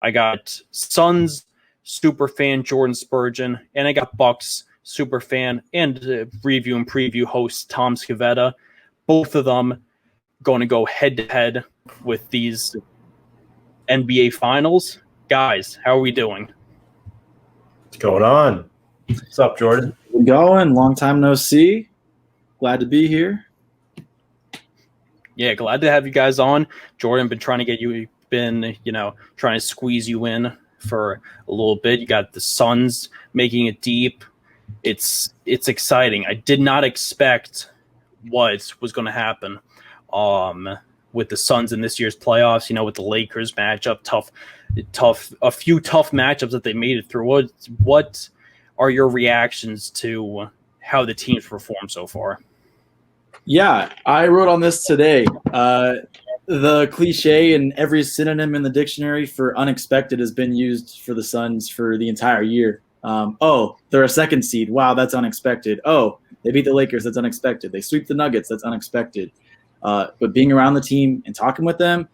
I got Suns superfan Jordan Spurgeon, and I got Bucks superfan and review and preview host Tom Scavetta. Both of them going to go head-to-head with these NBA Finals. Guys, how are we doing? What's going on? What's up, Jordan? We're going. Long time no see. Glad to be here. Yeah, glad to have you guys on. Jordan, been trying to squeeze you in for a little bit. You got the Suns making it deep. It's exciting. I did not expect what was going to happen with the Suns in this year's playoffs. With the Lakers matchup, a few tough matchups that they made it through. What are your reactions to how the teams performed so far? Yeah, I wrote on this today. The cliche and every synonym in the dictionary for unexpected has been used for the Suns for the entire year. They're a second seed. Wow, that's unexpected. Oh, they beat the Lakers. That's unexpected. They sweep the Nuggets. That's unexpected. But being around the team and talking with them,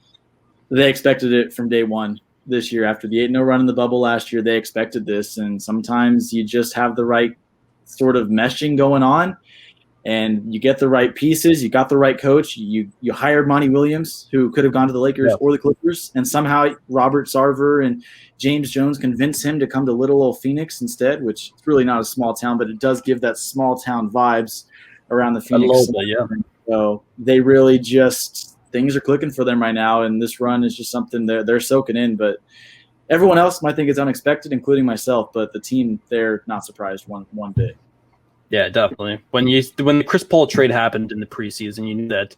they expected it from day one this year. After the 8-0 run in the bubble last year, they expected this. And sometimes you just have the right sort of meshing going on, and you get the right pieces. You got the right coach. You hired Monty Williams, who could have gone to the Lakers or the Clippers, and somehow Robert Sarver and James Jones convinced him to come to little old Phoenix instead, which is really not a small town, but it does give that small town vibes around the Phoenix. So they really just – things are clicking for them right now, and this run is just something they're soaking in. But everyone else might think it's unexpected, including myself, but the team, they're not surprised one bit. Yeah, definitely. When the Chris Paul trade happened in the preseason, you knew that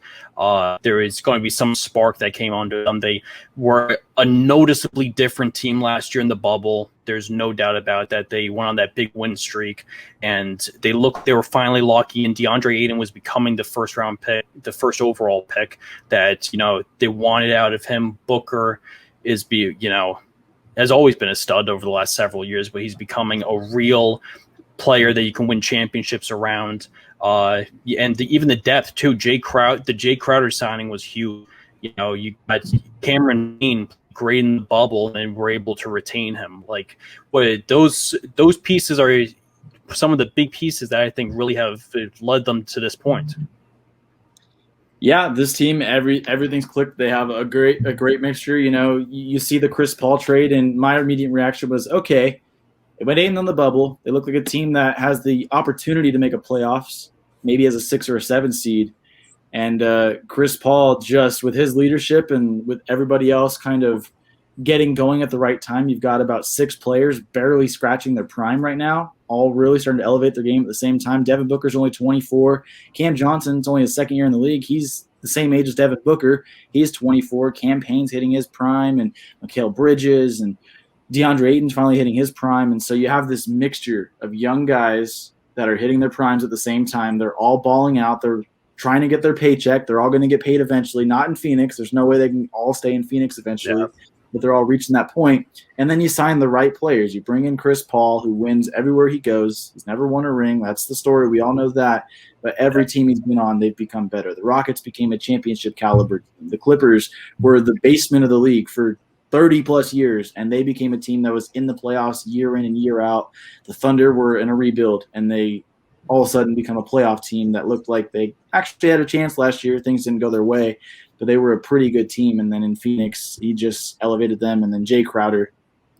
there is going to be some spark that came onto them. They were a noticeably different team last year in the bubble. There's no doubt about that. They went on that big win streak, and they were finally lucky. And DeAndre Ayton was becoming the first round pick, the first overall pick that they wanted out of him. Booker has always been a stud over the last several years, but he's becoming a real player that you can win championships around, and even the depth too. The Jay Crowder signing was huge. You got Cameron Payne great in the bubble, and were able to retain him. Like, those pieces are some of the big pieces that I think really have led them to this point. Yeah, this team, everything's clicked. They have a great mixture. You see the Chris Paul trade, and my immediate reaction was, okay, it went 8 on the bubble. They look like a team that has the opportunity to make a playoffs, maybe as a 6 or a 7 seed. And Chris Paul, just with his leadership and with everybody else kind of getting going at the right time, you've got about 6 players barely scratching their prime right now, all really starting to elevate their game at the same time. Devin Booker's only 24. Cam Johnson's only his second year in the league. He's the same age as Devin Booker. He's 24. Cam Payne's hitting his prime, and Mikal Bridges and DeAndre Ayton's finally hitting his prime. And so you have this mixture of young guys that are hitting their primes at the same time. They're all balling out. They're trying to get their paycheck. They're all going to get paid eventually. Not in Phoenix. There's no way they can all stay in Phoenix eventually. But they're all reaching that point. And then you sign the right players. You bring in Chris Paul, who wins everywhere he goes. He's never won a ring. That's the story. We all know that. But every team he's been on, they've become better. The Rockets became a championship caliber team. The Clippers were the basement of the league for 30-plus years, and they became a team that was in the playoffs year in and year out. The Thunder were in a rebuild, and they all of a sudden become a playoff team that looked like they actually had a chance last year. Things didn't go their way, but they were a pretty good team. And then in Phoenix, he just elevated them. And then Jay Crowder,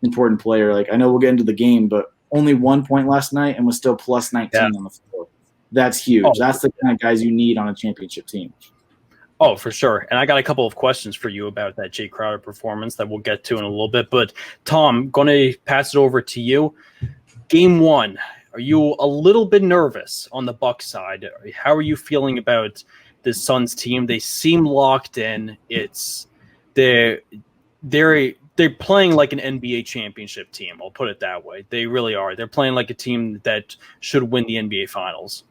important player. Like, I know we'll get into the game, but only 1 point last night and was still plus 19 on the floor. That's huge. That's the kind of guys you need on a championship team. Oh, for sure. And I got a couple of questions for you about that Jay Crowder performance that we'll get to in a little bit. But, Tom, going to pass it over to you. Game 1, are you a little bit nervous on the Bucks side? How are you feeling about the Suns team? They seem locked in. They're playing like an NBA championship team. I'll put it that way. They really are. They're playing like a team that should win the NBA Finals.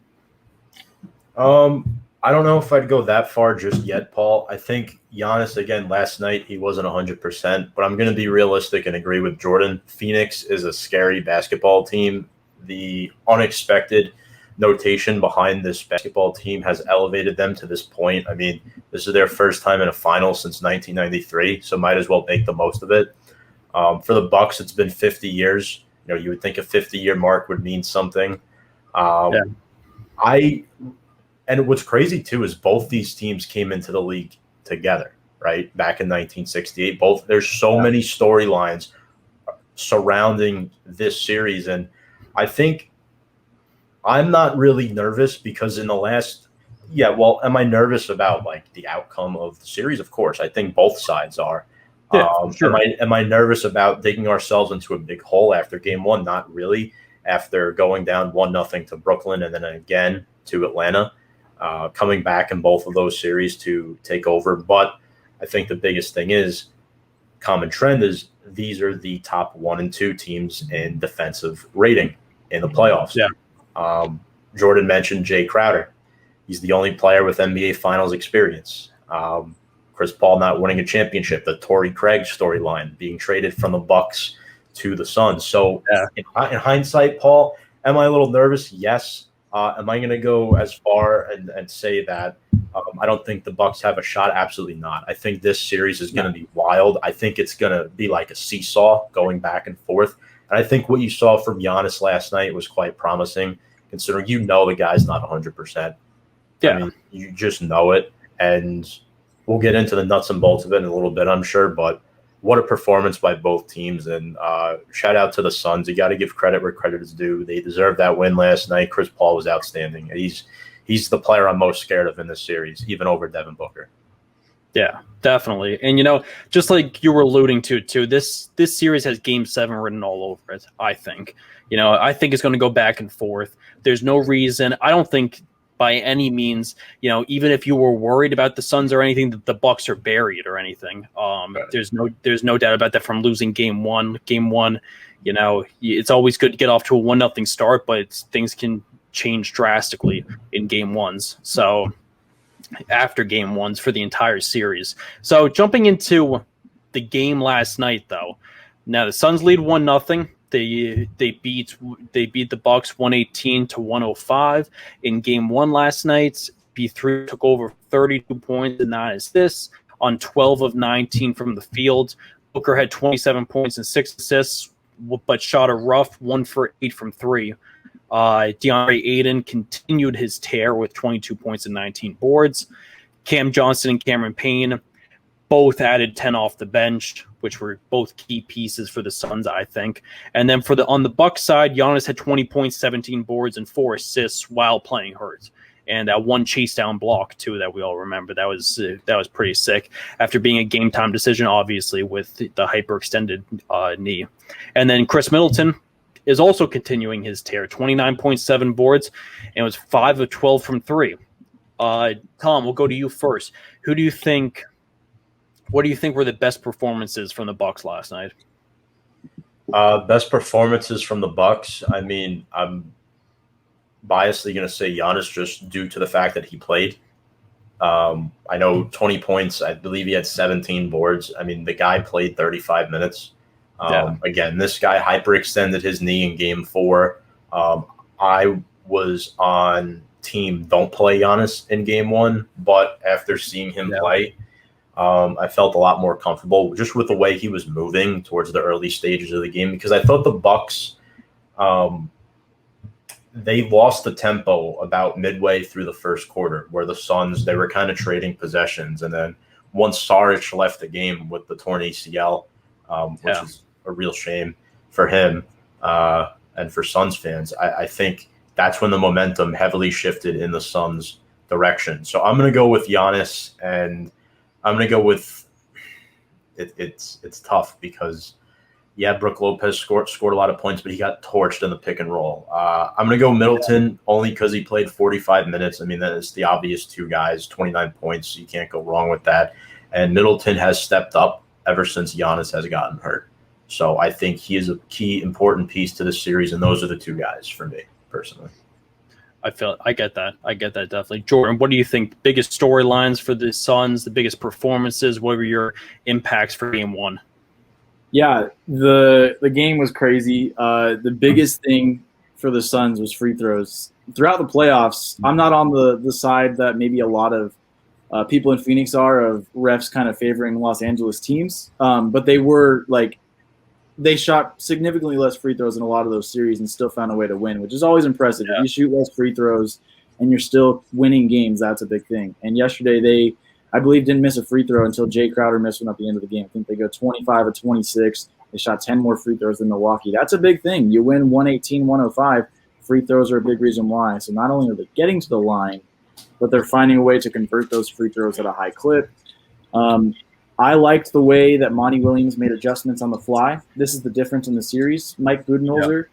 I don't know if I'd go that far just yet, Paul. I think Giannis, again, last night, he wasn't 100%, but I'm going to be realistic and agree with Jordan. Phoenix is a scary basketball team. The unexpected notation behind this basketball team has elevated them to this point. I mean, this is their first time in a final since 1993, so might as well make the most of it. For the Bucks, it's been 50 years. You would think a 50-year mark would mean something. And what's crazy too is both these teams came into the league together, right? Back in 1968. There's so many storylines surrounding this series, and I think I'm not really nervous because in the last, am I nervous about like the outcome of the series? Of course, I think both sides are. Sure. Am I nervous about digging ourselves into a big hole after game one? Not really. After going down 1-0 to Brooklyn and then again to Atlanta, coming back in both of those series to take over. But I think the biggest thing is common trend is these are the top 1 and 2 teams in defensive rating in the playoffs. Yeah. Jordan mentioned Jay Crowder. He's the only player with NBA Finals experience. Chris Paul not winning a championship, the Torrey Craig storyline, being traded from the Bucks to the Suns. So in hindsight, Paul, am I a little nervous? Yes. Am I going to go as far and say that I don't think the Bucks have a shot? Absolutely not. I think this series is going to be wild. I think it's going to be like a seesaw going back and forth. And I think what you saw from Giannis last night was quite promising, considering the guy's not 100%. Yeah. I mean, you just know it. And we'll get into the nuts and bolts of it in a little bit, I'm sure. But what a performance by both teams. And shout out to the Suns. You got to give credit where credit is due. They deserved that win last night. Chris Paul was outstanding. He's the player I'm most scared of in this series, even over Devin Booker. Yeah, definitely. And, just like you were alluding to, too, this series has Game 7 written all over it, I think. I think it's going to go back and forth. There's no reason. I don't think by any means, even if you were worried about the Suns or anything, that the Bucks are buried or anything. There's no doubt about that from losing game one. Game one, it's always good to get off to a 1-0 start, but things can change drastically in game ones. So after game ones for the entire series. So jumping into the game last night, though, now the Suns lead 1-0. They beat the Bucks 118 to 105 in game one last night. B3 took over 32 points and 9 assists on 12 of 19 from the field. Booker had 27 points and 6 assists, but shot a rough 1 for 8 from 3. DeAndre Ayton continued his tear with 22 points and 19 boards. Cam Johnson and Cameron Payne both added 10 off the bench, which were both key pieces for the Suns, I think. And then on the Bucks side, Giannis had 20 points, 17 boards, and 4 assists while playing hurt. And that one chase down block too that we all remember. That was pretty sick after being a game time decision, obviously, with the hyperextended knee. And then Chris Middleton is also continuing his tear, 29.7 boards, and was 5 of 12 from 3. Tom, we'll go to you first. What do you think were the best performances from the Bucks last night? Best performances from the Bucks. I mean, I'm biasedly going to say Giannis just due to the fact that he played. I know 20 points. I believe he had 17 boards. I mean, the guy played 35 minutes. Again, this guy hyperextended his knee in game 4. I was on team don't play Giannis in game 1, but after seeing him play, I felt a lot more comfortable just with the way he was moving towards the early stages of the game, because I thought the Bucks, they lost the tempo about midway through the first quarter, where the Suns, they were kind of trading possessions. And then once Saric left the game with the torn ACL, which is a real shame for him and for Suns fans, I think that's when the momentum heavily shifted in the Suns' direction. So I'm going to go with Giannis, and I'm going to go with it's tough because, Brook Lopez scored a lot of points, but he got torched in the pick and roll. I'm going to go Middleton only because he played 45 minutes. I mean, that is the obvious 2 guys, 29 points. You can't go wrong with that. And Middleton has stepped up ever since Giannis has gotten hurt. So I think he is a key, important piece to this series, and those are the 2 guys for me personally. I get that definitely. Jordan, what do you think? Biggest storylines for the Suns, the biggest performances? What were your impacts for game 1? Yeah, the game was crazy. The biggest thing for the Suns was free throws. Throughout the playoffs, I'm not on the side that maybe a lot of people in Phoenix are, of refs kind of favoring Los Angeles teams. But they were like they shot significantly less free throws in a lot of those series and still found a way to win, which is always impressive. Yeah. If you shoot less free throws and you're still winning games, that's a big thing. And yesterday they, I believe, didn't miss a free throw until Jay Crowder missed one at the end of the game. I think they go 25 of 26. They shot 10 more free throws than Milwaukee. That's a big thing. You win 118-105. Free throws are a big reason why. So not only are they getting to the line, but they're finding a way to convert those free throws at a high clip. I liked the way that Monty Williams made adjustments on the fly. This is the difference in the series. Mike Budenholzer,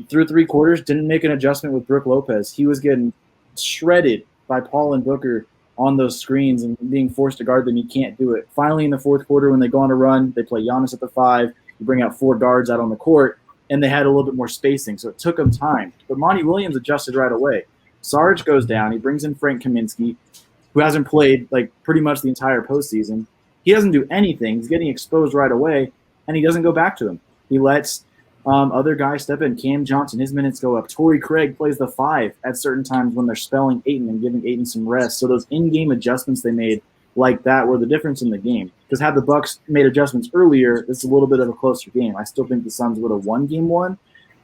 through 3 quarters, didn't make an adjustment with Brook Lopez. He was getting shredded by Paul and Booker on those screens and being forced to guard them. He can't do it. Finally, in the fourth quarter, when they go on a run, they play Giannis at the 5. You bring out 4 guards out on the court, and they had a little bit more spacing, so it took them time. But Monty Williams adjusted right away. Sarge goes down. He brings in Frank Kaminsky, who hasn't played like pretty much the entire postseason. He doesn't do anything. He's getting exposed right away, and he doesn't go back to him. He lets other guys step in. Cam Johnson, his minutes go up. Torrey Craig plays the 5 at certain times when they're spelling Ayton and giving Ayton some rest. So those in-game adjustments they made like that were the difference in the game. Because had the Bucks made adjustments earlier, it's a little bit of a closer game. I still think the Suns would have won game 1,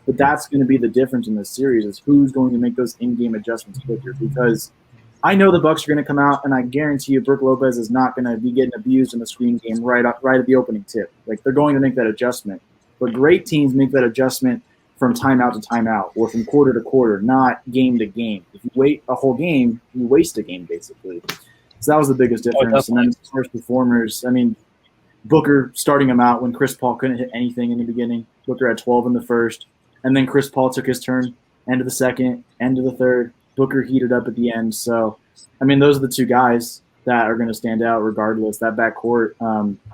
but that's going to be the difference in this series is who's going to make those in-game adjustments quicker. Because I know the Bucks are going to come out, and I guarantee you Brook Lopez is not going to be getting abused in the screen game right at the opening tip. Like, they're going to make that adjustment. But great teams make that adjustment from timeout to timeout or from quarter to quarter, not game to game. If you wait a whole game, you waste a game, basically. So that was the biggest difference. And then as far as performers, I mean, Booker starting him out when Chris Paul couldn't hit anything in the beginning. Booker had 12 in the first. And then Chris Paul took his turn, end of the second, end of the third. Booker heated up at the end. So, I mean, those are the 2 guys that are going to stand out regardless. That backcourt,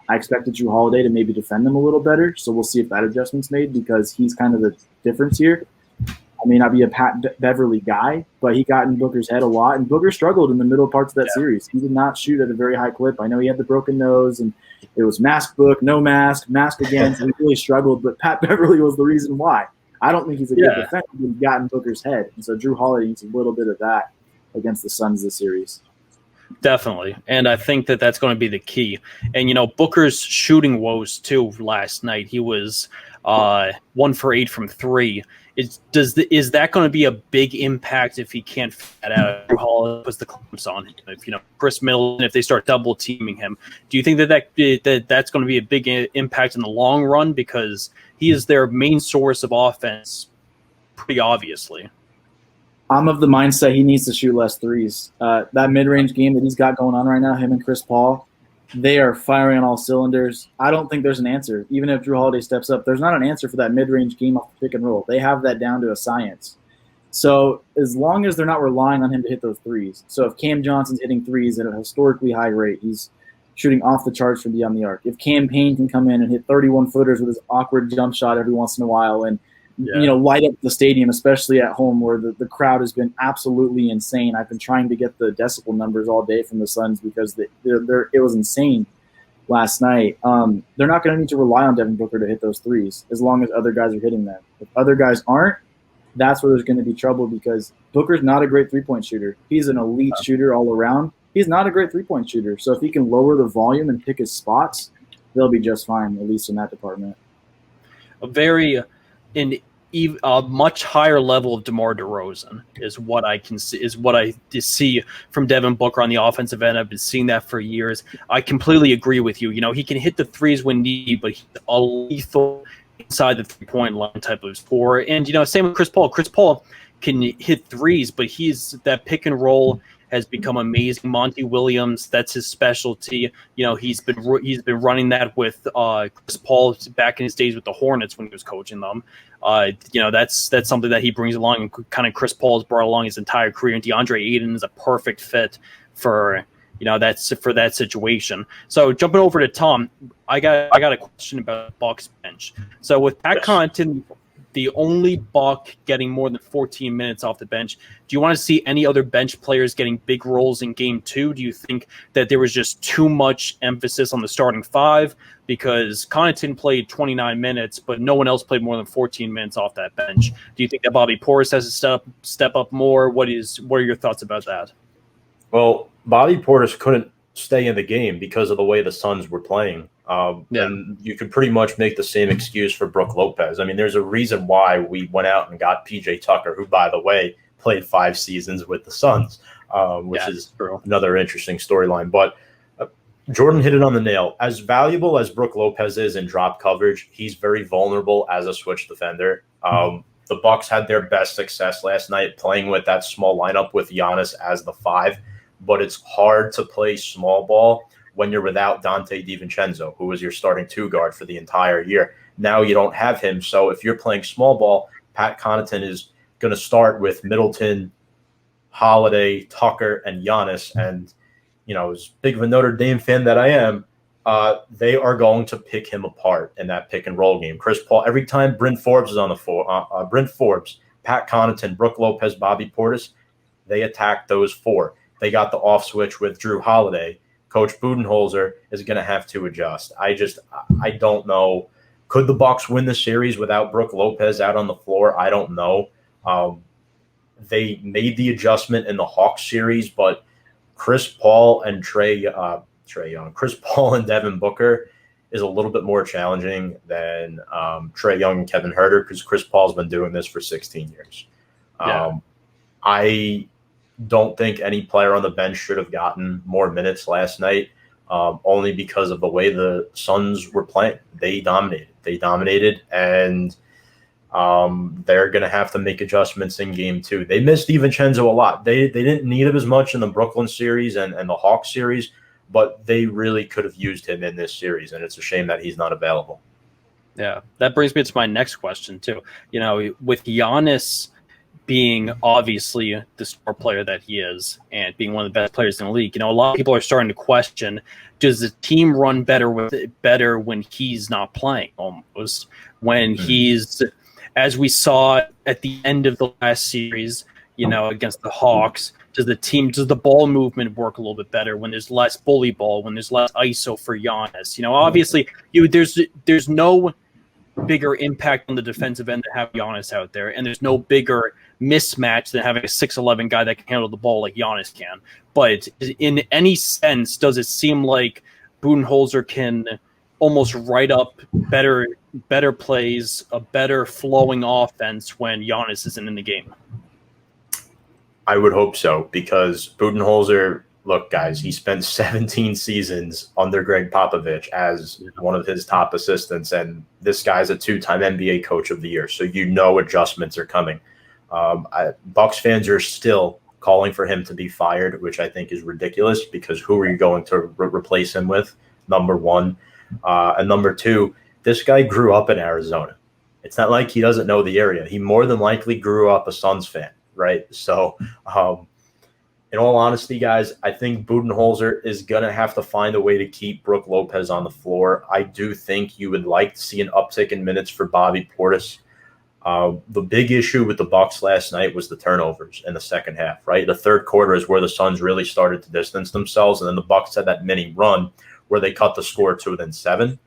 I expected Drew Holiday to maybe defend them a little better. So we'll see if that adjustment's made because he's kind of the difference here. I may not be a Pat Beverly guy, but he got in Booker's head a lot. And Booker struggled in the middle parts of that series. He did not shoot at a very high clip. I know he had the broken nose, and it was mask book, no mask, mask again. So he really struggled. But Pat Beverly was the reason why. I don't think he's a good defender, but he got in Booker's head. And so Drew Holiday needs a little bit of that against the Suns this series. Definitely. And I think that that's going to be the key. And, you know, Booker's shooting woes, too, last night. He was 1 for 8 from 3. Is that going to be a big impact if he can't fit that out? Drew Holiday puts the clamps on him. If, you know, Chris Middleton, if they start double teaming him, do you think that's going to be a big impact in the long run? Because he is their main source of offense, pretty obviously. I'm of the mindset he needs to shoot less threes. That mid-range game that he's got going on right now, him and Chris Paul, they are firing on all cylinders. I don't think there's an answer. Even if Drew Holiday steps up, there's not an answer for that mid-range game off the pick and roll. They have that down to a science. So as long as they're not relying on him to hit those threes. So if Cam Johnson's hitting threes at a historically high rate, he's shooting off the charts from beyond the arc. If Cam Payne can come in and hit 31-footers with his awkward jump shot every once in a while and light up the stadium, especially at home where the crowd has been absolutely insane. I've been trying to get the decibel numbers all day from the Suns because it was insane last night. They're not going to need to rely on Devin Booker to hit those threes as long as other guys are hitting them. If other guys aren't, that's where there's going to be trouble because Booker's not a great three-point shooter. He's an elite shooter all around. He's not a great three-point shooter. So if he can lower the volume and pick his spots, they'll be just fine, at least in that department. A much higher level of DeMar DeRozan is what I see from Devin Booker on the offensive end. I've been seeing that for years. I completely agree with you. You know, he can hit the threes when needed, but he's a lethal inside the 3-point line type of scorer. And, you know, same with Chris Paul. Chris Paul can hit threes, but he's that pick and roll has become amazing. Monty Williams, that's his specialty. You know, he's been running that with Chris Paul back in his days with the Hornets when he was coaching them. You know, that's something that he brings along, and kind of Chris Paul has brought along his entire career. And DeAndre Ayton is a perfect fit for that situation. So jumping over to Tom, I got a question about the Bucks bench. So with Pat Connaughton, the only Buck getting more than 14 minutes off the bench, do you want to see any other bench players getting big roles in Game 2? Do you think that there was just too much emphasis on the starting 5? Because Connaughton played 29 minutes, but no one else played more than 14 minutes off that bench. Do you think that Bobby Portis has to step up more? What are your thoughts about that? Well, Bobby Portis couldn't stay in the game because of the way the Suns were playing. And you could pretty much make the same excuse for Brook Lopez. I mean, there's a reason why we went out and got PJ Tucker, who, by the way, played 5 seasons with the Suns, which is another interesting storyline. But Jordan hit it on the nail. As valuable as Brook Lopez is in drop coverage, he's very vulnerable as a switch defender. The Bucks had their best success last night playing with that small lineup with Giannis as the 5, but it's hard to play small ball when you're without Dante DiVincenzo, who was your starting 2 guard for the entire year. Now you don't have him, so if you're playing small ball, Pat Connaughton is going to start with Middleton, Holiday, Tucker, and Giannis. And, as big of a Notre Dame fan that I am, they are going to pick him apart in that pick and roll game. Chris Paul, every time Bryn Forbes is on the floor, Bryn Forbes, Pat Connaughton, Brook Lopez, Bobby Portis, they attack those 4. They got the off switch with Drew Holiday. Coach Budenholzer is going to have to adjust. I don't know. Could the Bucks win the series without Brook Lopez out on the floor? I don't know. They made the adjustment in the Hawks series, but Chris Paul and Chris Paul and Devin Booker is a little bit more challenging than Trae Young and Kevin Huerter, because Chris Paul's been doing this for 16 years. I don't think any player on the bench should have gotten more minutes last night, only because of the way the Suns were playing. They dominated, and they're going to have to make adjustments in game 2. They missed DiVincenzo a lot. They didn't need him as much in the Brooklyn series and the Hawks series, but they really could have used him in this series, and it's a shame that he's not available. Yeah, that brings me to my next question, too. With Giannis being obviously the star player that he is and being one of the best players in the league, a lot of people are starting to question, does the team run better when he's not playing, almost? When he's, as we saw at the end of the last series, against the Hawks, does the ball movement work a little bit better when there's less bully ball, when there's less ISO for Giannis? Obviously there's no bigger impact on the defensive end to have Giannis out there, and there's no bigger mismatch than having a 6'11" guy that can handle the ball like Giannis can. But in any sense, does it seem like Budenholzer can almost write up better plays, a better flowing offense when Giannis isn't in the game? I would hope so, because Budenholzer, look, guys, he spent 17 seasons under Greg Popovich as one of his top assistants, and this guy's a 2-time NBA Coach of the Year, so adjustments are coming. Bucks fans are still calling for him to be fired, which I think is ridiculous, because who are you going to replace him with, number one? And number 2, this guy grew up in Arizona. It's not like he doesn't know the area. He more than likely grew up a Suns fan, right? So in all honesty, guys, I think Budenholzer is going to have to find a way to keep Brook Lopez on the floor. I do think you would like to see an uptick in minutes for Bobby Portis. The big issue with the Bucks last night was the turnovers in the second half, right? The third quarter is where the Suns really started to distance themselves, and then the Bucks had that mini run where they cut the score to within 7.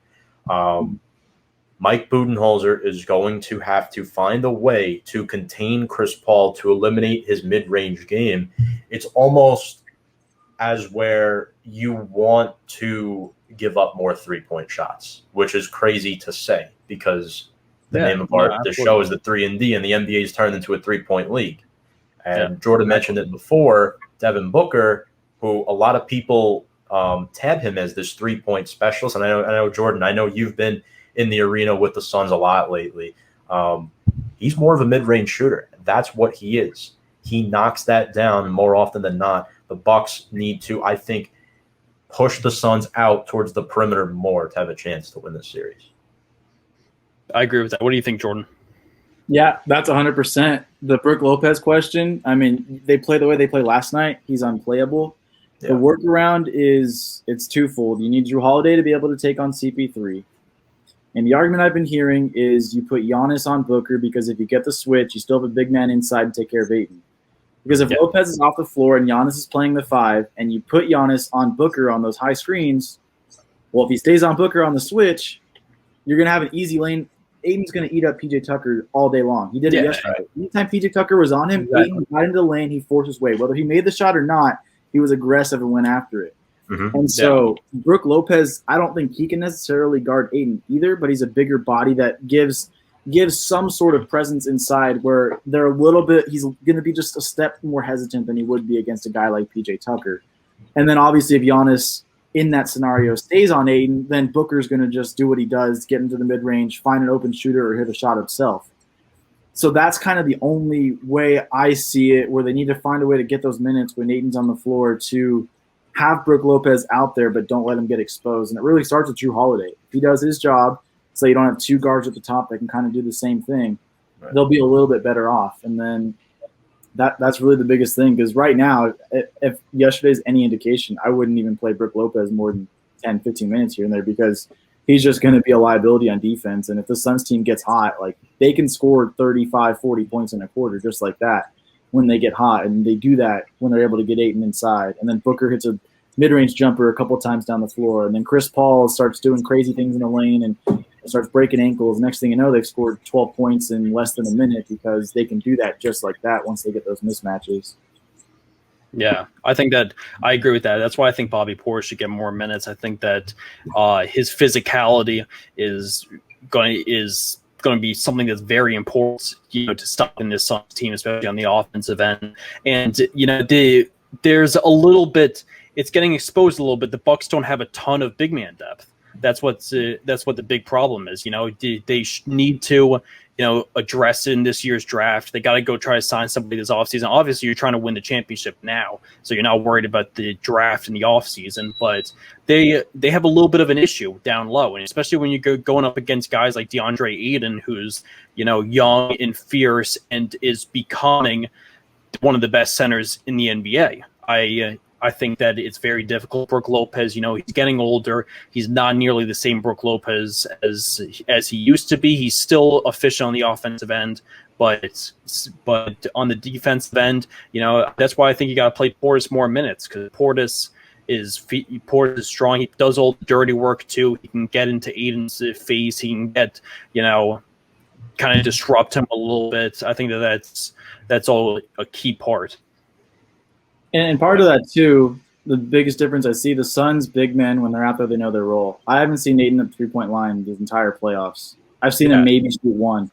Mike Budenholzer is going to have to find a way to contain Chris Paul, to eliminate his mid-range game. It's almost as where you want to give up more three-point shots, which is crazy to say, because the name of the show is the 3-and-D, and the NBA is turned into a three-point league. And Jordan mentioned it before, Devin Booker, who a lot of people tab him as this three-point specialist. And I know, Jordan, I know you've been in the arena with the Suns a lot lately. He's more of a mid-range shooter. That's what he is. He knocks that down more often than not. The Bucks need to, I think, push the Suns out towards the perimeter more to have a chance to win this series. I agree with that. What do you think, Jordan? Yeah, that's 100%. The Brook Lopez question, I mean, they play the way they played last night. He's unplayable. Yeah. The workaround it's twofold. You need Drew Holiday to be able to take on CP3. And the argument I've been hearing is you put Giannis on Booker, because if you get the switch, you still have a big man inside to take care of Ayton. Because if Lopez is off the floor and Giannis is playing the 5, and you put Giannis on Booker on those high screens, well, if he stays on Booker on the switch, you're going to have an easy lane. Ayton's going to eat up PJ Tucker all day long. He did it yesterday. Anytime PJ Tucker was on him, Ayton got into the lane, he forced his way. Whether he made the shot or not, he was aggressive and went after it. And so Brook Lopez, I don't think he can necessarily guard Ayton either, but he's a bigger body that gives some sort of presence inside where they're a little bit – he's going to be just a step more hesitant than he would be against a guy like PJ Tucker. And then obviously if Giannis in that scenario stays on Ayton, then Booker's going to just do what he does, get into the mid-range, find an open shooter, or hit a shot himself. So that's kind of the only way I see it, where they need to find a way to get those minutes when Ayton's on the floor to have Brook Lopez out there, but don't let him get exposed. And it really starts with Jrue Holiday. If he does his job, so you don't have two guards at the top that can kind of do the same thing, they'll be a little bit better off. And then that's really the biggest thing, because right now, if yesterday's any indication, I wouldn't even play Brook Lopez more than 10, 15 minutes here and there, because he's just going to be a liability on defense. And if the Suns team gets hot, like they can score 35, 40 points in a quarter just like that when they get hot. And they do that when they're able to get Ayton inside. And then Booker hits a mid-range jumper a couple times down the floor. And then Chris Paul starts doing crazy things in the lane and starts breaking ankles. Next thing you know, they've scored 12 points in less than a minute because they can do that just like that once they get those mismatches. Yeah, I think that I agree with that. That's why I think Bobby Portis should get more minutes. I think that his physicality is going to be something that's very important, to stop in this Suns team, especially on the offensive end. And there's a little bit, it's getting exposed a little bit. The Bucks don't have a ton of big man depth. That's what the big problem is. They need to address it in this year's draft. They got to go try to sign somebody this offseason. Obviously, you're trying to win the championship now, so you're not worried about the draft in the offseason. But they have a little bit of an issue down low, and especially when you're going up against guys like DeAndre Ayton, who's young and fierce and is becoming one of the best centers in the NBA. I think that it's very difficult. Brook Lopez, he's getting older. He's not nearly the same Brook Lopez as he used to be. He's still efficient on the offensive end, but on the defensive end, that's why I think you got to play Portis more minutes, because Portis is strong. He does all the dirty work too. He can get into Aiden's face. He can get kind of disrupt him a little bit. I think that's all a key part. And part of that, too, the biggest difference I see, the Suns' big men, when they're out there, they know their role. I haven't seen Ayton at the three-point line the entire playoffs. I've seen him maybe shoot one.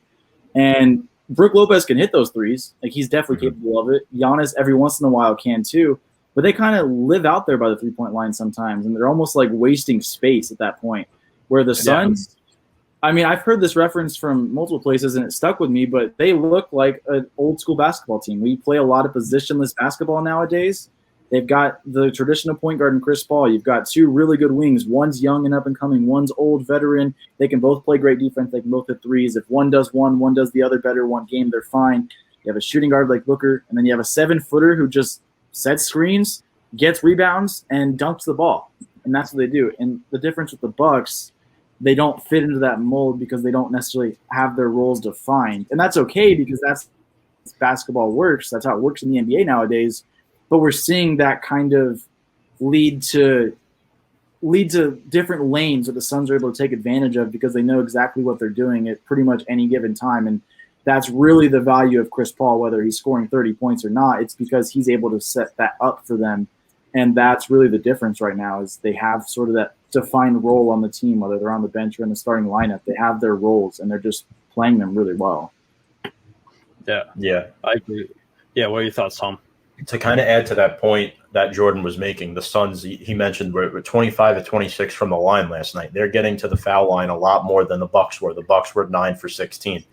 And Brook Lopez can hit those threes. Like, he's definitely capable of it. Giannis every once in a while can, too. But they kind of live out there by the three-point line sometimes, and they're almost like wasting space at that point. Where the Suns, I've heard this reference from multiple places, and it stuck with me, but they look like an old-school basketball team. We play a lot of positionless basketball nowadays. They've got the traditional point guard in Chris Paul. You've got two really good wings. One's young and up-and-coming. One's old, veteran. They can both play great defense. They can both hit threes. If one does one does the other better one game, they're fine. You have a shooting guard like Booker, and then you have a 7-footer who just sets screens, gets rebounds, and dunks the ball. And that's what they do. And the difference with the Bucks, they don't fit into that mold because they don't necessarily have their roles defined. And that's okay, because that's how basketball works. That's how it works in the NBA nowadays. But we're seeing that kind of lead to different lanes that the Suns are able to take advantage of, because they know exactly what they're doing at pretty much any given time. And that's really the value of Chris Paul, whether he's scoring 30 points or not. It's because he's able to set that up for them. And that's really the difference right now, is they have sort of that defined role on the team, whether they're on the bench or in the starting lineup. They have their roles, and they're just playing them really well. Yeah, I agree. Yeah, what are your thoughts, Tom? To kind of add to that point that Jordan was making, the Suns, he mentioned, were 25 of 26 from the line last night. They're getting to the foul line a lot more than the Bucks were. The Bucks were 9 for 16.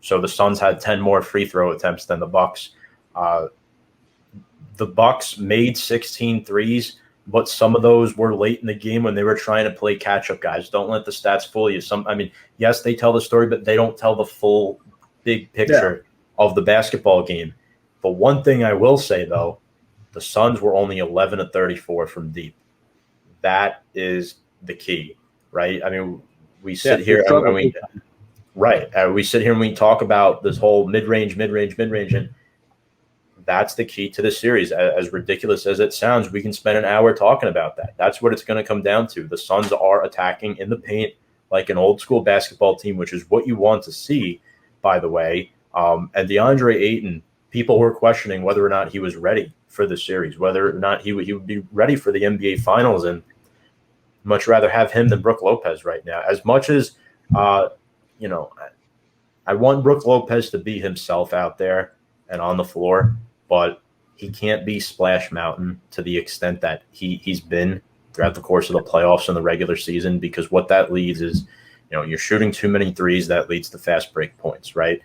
So the Suns had 10 more free throw attempts than the Bucks. The Bucks made 16 threes, but some of those were late in the game when they were trying to play catch-up, guys. Don't let the stats fool you. Yes, they tell the story, but they don't tell the full big picture of the basketball game. But one thing I will say, though, the Suns were only 11 of 34 from deep. That is the key, right? We sit here and we sit here and we talk about this whole mid-range, and that's the key to the series. As ridiculous as it sounds, we can spend an hour talking about that. That's what it's going to come down to. The Suns are attacking in the paint like an old-school basketball team, which is what you want to see, by the way. And DeAndre Ayton, people were questioning whether or not he was ready for the series, whether or not he would be ready for the NBA Finals, and much rather have him than Brook Lopez right now. As much as, you know, I want Brook Lopez to be himself out there and on the floor, but he can't be Splash Mountain to the extent that he's been throughout the course of the playoffs and the regular season, because what that leads is, you know, you're shooting too many threes. That leads to fast break points, right?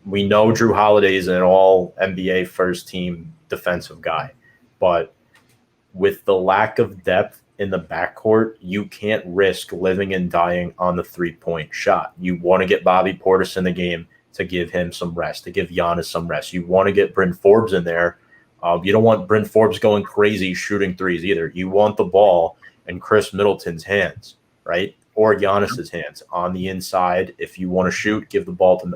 We know Drew Holiday is an all NBA first team defensive guy, but with the lack of depth in the backcourt, you can't risk living and dying on the 3-point shot. You want to get Bobby Portis in the game to give him some rest, to give Giannis some rest. You want to get Bryn Forbes in there. You don't want Bryn Forbes going crazy shooting threes either. You want the ball in Chris Middleton's hands, right? Or Giannis's hands on the inside. If you want to shoot, give the ball to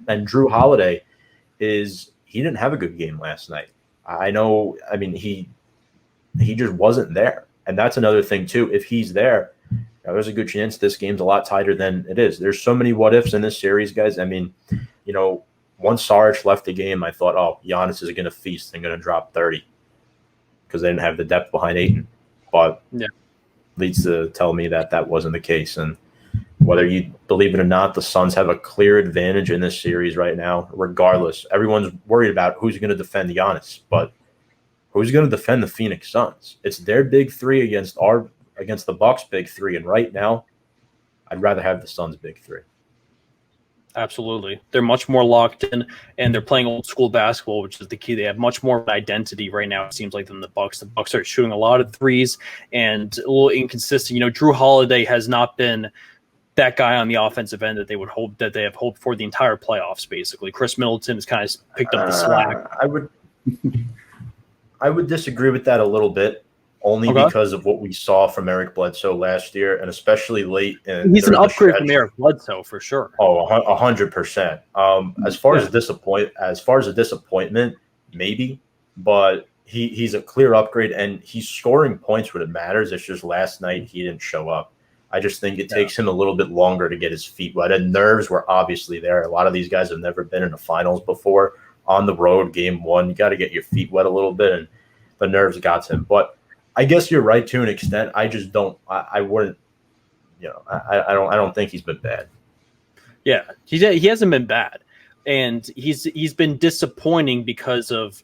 and Drew Holiday he didn't have a good game last night. I know. I mean, he just wasn't there. And that's another thing, too. If he's there, there's a good chance this game's a lot tighter than it is. There's so many what-ifs in this series, guys. I mean, you know, once Saric left the game, I thought, oh, Giannis is going to feast and going to drop 30 because they didn't have the depth behind Ayton. But leads to tell me that that wasn't the case. And whether you believe it or not, the Suns have a clear advantage in this series right now, regardless. Everyone's worried about who's going to defend Giannis, but who's going to defend the Phoenix Suns? It's their big three against the Bucks' big three, and right now, I'd rather have the Suns' big three. Absolutely. They're much more locked in, and they're playing old school basketball, which is the key. They have much more of an identity right now, it seems like, than the Bucks. The Bucks are shooting a lot of threes and a little inconsistent. You know, Drew Holiday has not been that guy on the offensive end that they have hoped for the entire playoffs, basically. Chris Middleton has kind of picked up the slack. I would disagree with that a little bit, only because of what we saw from Eric Bledsoe last year, and especially late in. He's an upgrade from Eric Bledsoe for sure. Oh, 100%. As far as a disappointment, maybe, but he's a clear upgrade, and he's scoring points when it matters. It's just last night he didn't show up. I just think it takes him a little bit longer to get his feet wet, and nerves were obviously there. A lot of these guys have never been in the finals before. On the road, game one, you got to get your feet wet a little bit, and the nerves got to him. But I guess you're right to an extent. I just don't. I wouldn't. You know, I don't think he's been bad. Yeah, he hasn't been bad, and he's been disappointing because of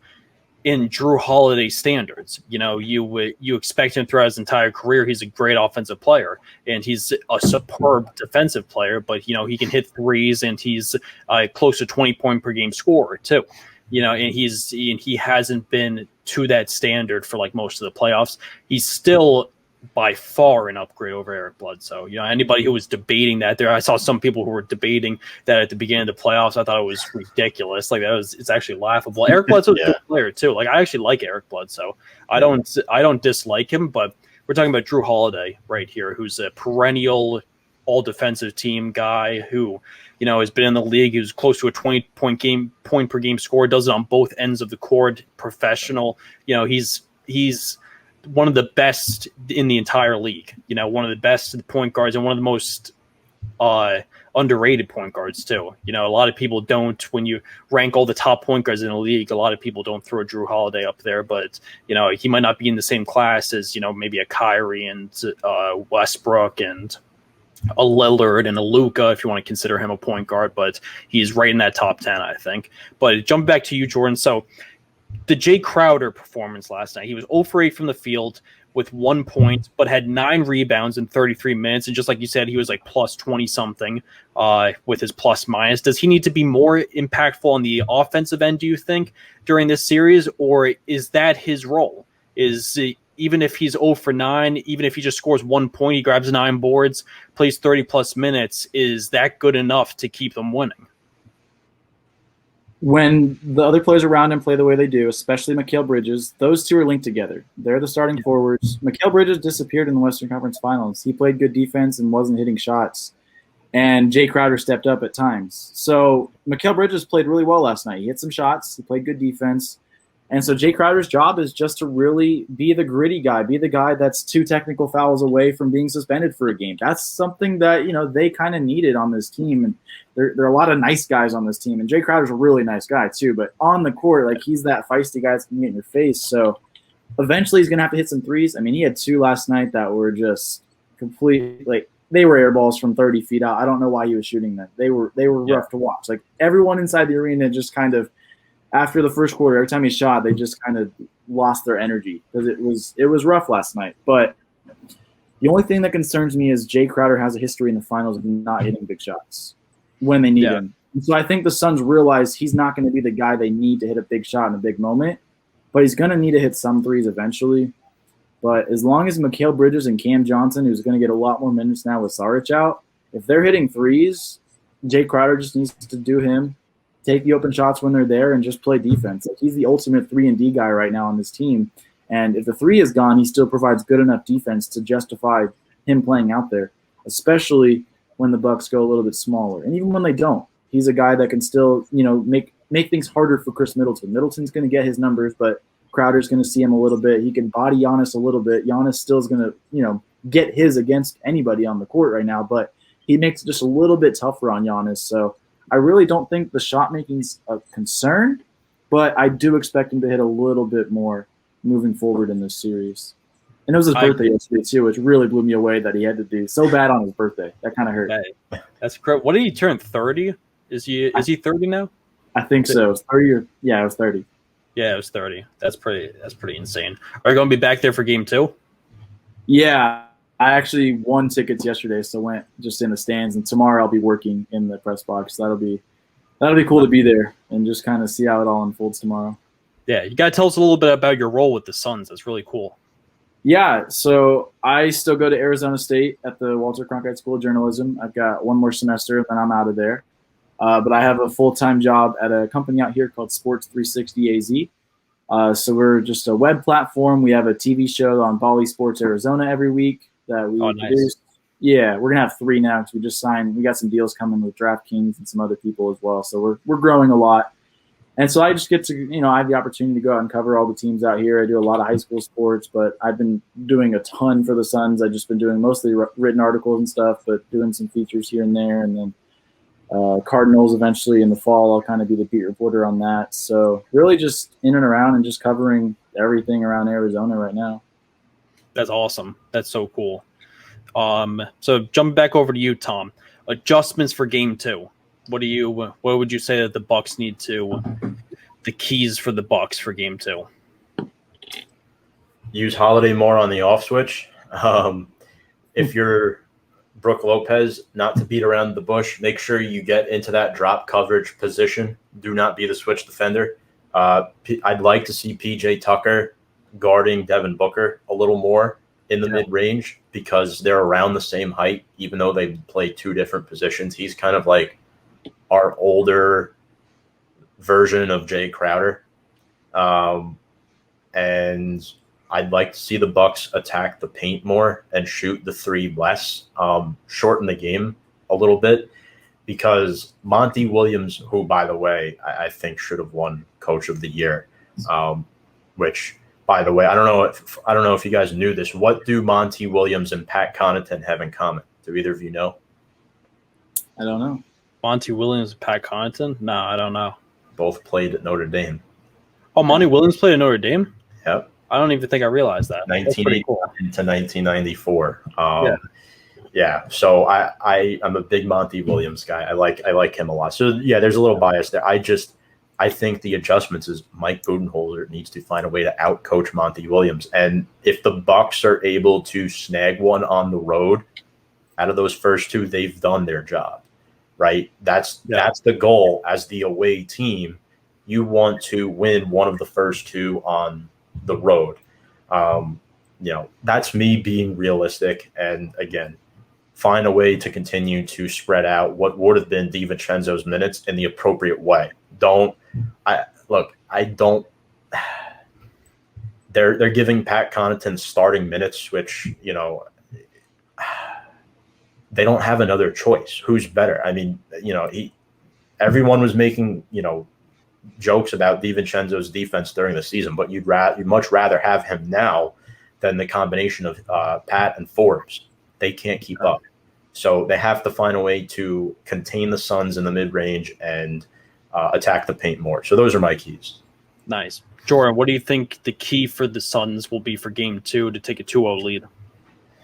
in Drew Holiday standards. You know, you expect him throughout his entire career. He's a great offensive player, and he's a superb defensive player. But you know, he can hit threes, and he's close to 20-point per game scorer too. You know, and he hasn't been to that standard for like most of the playoffs. He's still by far an upgrade over Eric Bledsoe. You know, anybody who was debating that there, I saw some people who were debating that at the beginning of the playoffs. I thought it was ridiculous. Like it's actually laughable. Eric Bledsoe's a good player too. Like I actually like Eric Bledsoe. I don't dislike him, but we're talking about Drew Holiday right here, who's a perennial all defensive team guy who, you know, has been in the league. He was close to a 20-point per game score, does it on both ends of the court, professional. You know, he's one of the best in the entire league, you know, one of the best point guards and one of the most underrated point guards too. You know, a lot of people don't, when you rank all the top point guards in the league, a lot of people don't throw Drew Holiday up there, but, you know, he might not be in the same class as, you know, maybe a Kyrie and Westbrook and a Lillard and a Luka, if you want to consider him a point guard, but he's right in that top 10, I think. But jumping back to you, Jordan. So the Jay Crowder performance last night, he was 0 for 8 from the field with 1 point, but had 9 rebounds in 33 minutes. And just like you said, he was like plus 20 something with his plus minus. Does he need to be more impactful on the offensive end, do you think, during this series? Or is that his role? Even if he's 0 for 9, even if he just scores 1 point, he grabs 9 boards, plays 30 plus minutes, is that good enough to keep them winning? When the other players around him play the way they do, especially Mikal Bridges, those two are linked together. They're the starting forwards. Mikal Bridges disappeared in the Western Conference Finals. He played good defense and wasn't hitting shots. And Jay Crowder stepped up at times. So Mikal Bridges played really well last night. He hit some shots. He played good defense. And so Jay Crowder's job is just to really be the gritty guy, be the guy that's 2 technical fouls away from being suspended for a game. That's something that, they kind of needed on this team. And there are a lot of nice guys on this team. And Jay Crowder's a really nice guy too. But on the court, like, he's that feisty guy that's going to get in your face. So eventually he's going to have to hit some threes. I mean, he had 2 last night that were just complete, like, they were air balls from 30 feet out. I don't know why he was shooting them. They were rough to watch. Like, everyone inside the arena just kind of, after the first quarter, every time he shot, they just kind of lost their energy because it was rough last night. But the only thing that concerns me is Jay Crowder has a history in the finals of not hitting big shots when they need him. And so I think the Suns realize he's not going to be the guy they need to hit a big shot in a big moment, but he's going to need to hit some threes eventually. But as long as Mikal Bridges and Cam Johnson, who's going to get a lot more minutes now with Saric out, if they're hitting threes, Jay Crowder just needs to do him. Take the open shots when they're there and just play defense. Like, he's the ultimate 3-and-D guy right now on this team. And if the 3 is gone, he still provides good enough defense to justify him playing out there, especially when the Bucks go a little bit smaller. And even when they don't, he's a guy that can still, make things harder for Chris Middleton. Middleton's going to get his numbers, but Crowder's going to see him a little bit. He can body Giannis a little bit. Giannis still is going to, get his against anybody on the court right now, but he makes it just a little bit tougher on Giannis. So I really don't think the shot making's a concern, but I do expect him to hit a little bit more moving forward in this series. And it was his birthday yesterday too, which really blew me away that he had to do so bad on his birthday. That kind of hurt. That's correct. What did he turn? 30? Is he 30 now? I think so. It was 30 it was 30. Yeah, it was 30. That's pretty insane. Are you going to be back there for game 2? Yeah. I actually won tickets yesterday, so went just in the stands. And tomorrow I'll be working in the press box. That'll be cool to be there and just kind of see how it all unfolds tomorrow. Yeah, you got to tell us a little bit about your role with the Suns. That's really cool. Yeah, so I still go to Arizona State at the Walter Cronkite School of Journalism. I've got one more semester, and then I'm out of there. But I have a full-time job at a company out here called Sports 360 AZ. So we're just a web platform. We have a TV show on Bally Sports Arizona every week that we produce. Nice. Yeah, we're gonna have 3 now because we just signed. We got some deals coming with DraftKings and some other people as well. So we're growing a lot, and so I just get to I have the opportunity to go out and cover all the teams out here. I do a lot of high school sports, but I've been doing a ton for the Suns. I've just been doing mostly written articles and stuff, but doing some features here and there, and then Cardinals eventually in the fall. I'll kind of be the beat reporter on that. So really just in and around and just covering everything around Arizona right now. That's awesome. That's so cool. So jumping back over to you, Tom. Adjustments for game 2. What would you say that the Bucks need the keys for the Bucks for game 2? Use Holiday more on the off switch. If you're Brook Lopez, not to beat around the bush, make sure you get into that drop coverage position. Do not be the switch defender. I'd like to see PJ Tucker guarding Devin Booker a little more in the mid-range because they're around the same height, even though they play 2 different positions. He's kind of like our older version of Jay Crowder. And I'd like to see the Bucks attack the paint more and shoot the 3 less, shorten the game a little bit, because Monty Williams, who, by the way, I think should have won Coach of the Year, which, by the way, I don't know if you guys knew this. What do Monty Williams and Pat Connaughton have in common? Do either of you know? I don't know. Monty Williams and Pat Connaughton? No, I don't know. Both played at Notre Dame. Oh, Monty Williams played at Notre Dame? Yep. I don't even think I realized that. 1989 cool. to 1994. Yeah. So I'm a big Monty Williams guy. I like him a lot. So yeah, there's a little bias there. I think the adjustments is Mike Budenholzer needs to find a way to outcoach Monty Williams. And if the Bucks are able to snag one on the road out of those first 2, they've done their job, right? That's the goal as the away team. You want to win one of the first 2 on the road. That's me being realistic. And again, find a way to continue to spread out what would have been DiVincenzo's minutes in the appropriate way. They're giving Pat Connaughton starting minutes, which, they don't have another choice. Who's better? I mean, everyone was making, jokes about DiVincenzo's defense during the season, but you'd much rather have him now than the combination of Pat and Forbes. They can't keep up. So they have to find a way to contain the Suns in the mid-range and attack the paint more. So those are my keys. Nice. Jordan, what do you think the key for the Suns will be for Game 2 to take a 2-0 lead?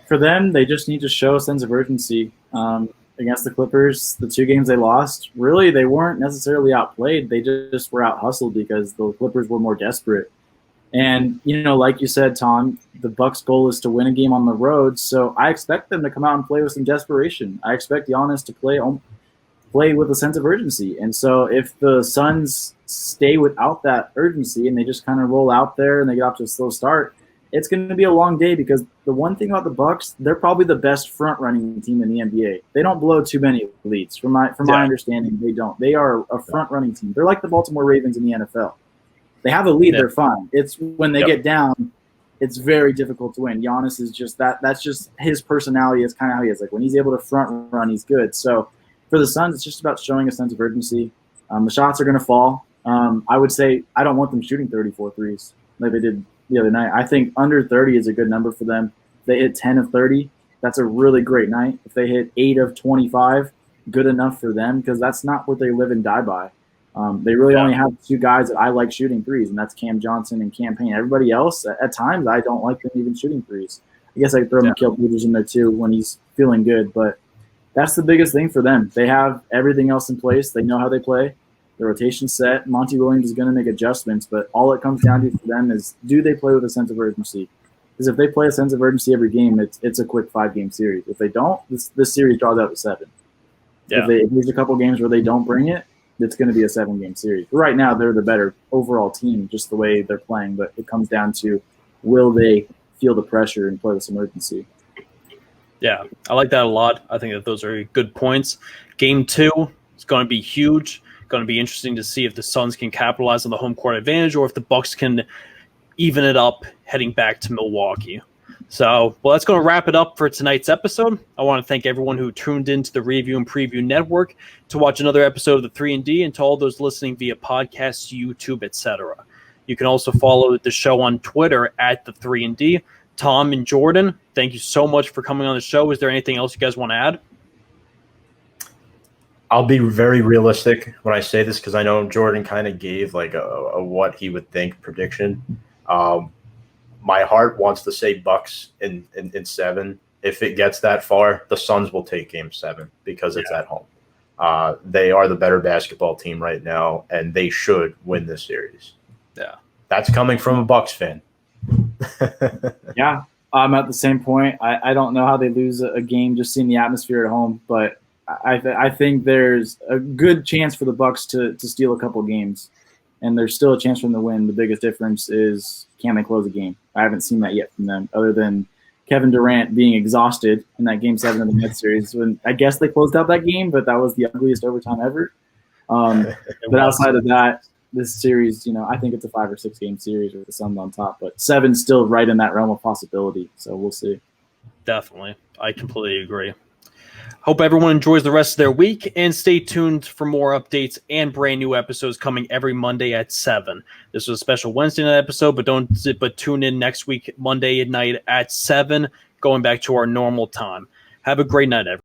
For them, they just need to show a sense of urgency. Against the Clippers, the 2 games they lost, really they weren't necessarily outplayed. They just were out-hustled because the Clippers were more desperate. And, like you said, Tom, the Bucks' goal is to win a game on the road, so I expect them to come out and play with some desperation. I expect Giannis to play with a sense of urgency. And so if the Suns stay without that urgency and they just kind of roll out there and they get off to a slow start, it's going to be a long day because the one thing about the Bucks, they're probably the best front-running team in the NBA. They don't blow too many leads. From my understanding, they don't. They are a front-running team. They're like the Baltimore Ravens in the NFL. They have a lead, they're fine. It's when they get down, it's very difficult to win. Giannis is just that. That's just his personality. It's kind of how he is. Like when he's able to front run, he's good. So for the Suns, it's just about showing a sense of urgency. The shots are going to fall. I would say I don't want them shooting 34 threes like they did the other night. I think under 30 is a good number for them. If they hit 10 of 30, that's a really great night. If they hit 8 of 25, good enough for them because that's not what they live and die by. They really only have 2 guys that I like shooting threes, and that's Cam Johnson and Cam Payne. Everybody else, at times, I don't like them even shooting threes. I guess I could throw Mikal Bridges in there too when he's feeling good, but that's the biggest thing for them. They have everything else in place. They know how they play. The rotation's set. Monty Williams is going to make adjustments, but all it comes down to for them is do they play with a sense of urgency? Because if they play a sense of urgency every game, it's a quick 5-game series. If they don't, this series draws out to 7. Yeah. If there's a couple games where they don't bring it, it's going to be a 7-game series. But right now, they're the better overall team, just the way they're playing. But it comes down to will they feel the pressure and play with some urgency? Yeah, I like that a lot. I think that those are good points. Game 2 is going to be huge. Going to be interesting to see if the Suns can capitalize on the home court advantage or if the Bucks can even it up heading back to Milwaukee. So, that's going to wrap it up for tonight's episode. I want to thank everyone who tuned into the Review and Preview Network to watch another episode of the 3&D and to all those listening via podcasts, YouTube, etc. You can also follow the show on Twitter at the 3&D. Tom and Jordan, thank you so much for coming on the show. Is there anything else you guys want to add? I'll be very realistic when I say this because I know Jordan kind of gave like a what he would think prediction. My heart wants to say Bucks in 7. If it gets that far, the Suns will take Game 7 because it's at home. They are the better basketball team right now, and they should win this series. Yeah, that's coming from a Bucks fan. Yeah, I'm at the same point. I don't know how they lose a game just seeing the atmosphere at home, but I think there's a good chance for the Bucks to steal a couple games, and there's still a chance for them to win. The biggest difference is can they close a game? I haven't seen that yet from them, other than Kevin Durant being exhausted in that Game 7 of the Nets series. When I guess they closed out that game, but that was the ugliest overtime ever. But outside of that, this series, I think it's a 5 or 6 game series with the Suns on top, but 7's still right in that realm of possibility. So we'll see. Definitely. I completely agree. Hope everyone enjoys the rest of their week and stay tuned for more updates and brand new episodes coming every Monday at 7. This was a special Wednesday night episode, but tune in next week, Monday at night at 7, going back to our normal time. Have a great night, everyone.